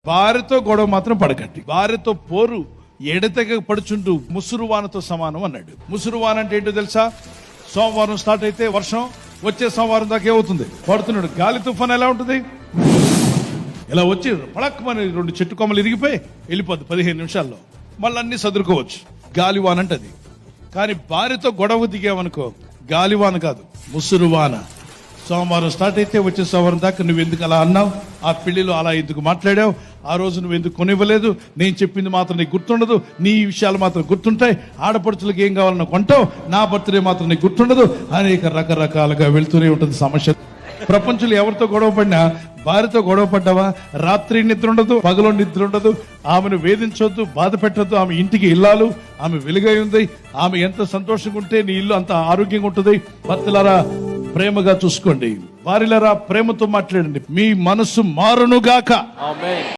భార్యతో గొడవ మాత్రం పడకండి. భార్యతో పోరు ఎడతెగ పడుచుంటూ ముసురువానతో సమానం అన్నాడు. ముసురువాన అంటే ఏంటో తెలుసా? సోమవారం స్టార్ట్ అయితే వర్షం వచ్చే సోమవారం దాకా ఏమవుతుంది? పడుతున్నాడు. గాలి తుఫాన్ ఎలా ఉంటుంది? ఇలా వచ్చి పడక్కమని 2 చెట్టు కొమ్మలు ఇరిగిపోయి వెళ్ళిపోద్ది 15 నిమిషాల్లో. మళ్ళీ అన్ని సదురుకోవచ్చు. గాలివాన అంటది. కానీ భార్యతో గొడవ దిగావనుకో, గాలివాన కాదు, ముసురువాన. సోమవారం స్టార్ట్ అయితే వచ్చే సోమవారం దాకా నువ్వు ఎందుకు అలా అన్నావు? ఆ పెళ్లిలో అలా ఎందుకు మాట్లాడావు? ఆ రోజు నువ్వు ఎందుకు కొనివ్వలేదు? నేను చెప్పింది మాత్రం నీకు గుర్తుండదు, నీ విషయాలు మాత్రం గుర్తుంటాయి. ఆడపడుచులకు ఏం కావాలన్నా కొంటావు, నా బర్త్డే మాత్రం నీకు గుర్తుండదు. అనేక రకరకాలుగా వెళ్తూనే ఉంటుంది సమస్య. ప్రపంచంలో ఎవరితో గొడవ పడినా, భార్యతో గొడవ పడ్డావా, రాత్రి నిద్ర ఉండదు, పగలో నిద్ర ఉండదు. ఆమెను వేధించొద్దు, బాధ పెట్టద్దు. ఆమె ఇంటికి ఇల్లాలు, ఆమె వెలుగై ఉంది. ఆమె ఎంత సంతోషంగా ఉంటే నీ ఇల్లు అంత ఆరోగ్యంగా ఉంటుంది. భర్తలారా ప్రేమగా చూసుకోండి, భార్యలారా ప్రేమతో మాట్లాడండి. మీ మనసు మారునుగాక. ఆమేన్.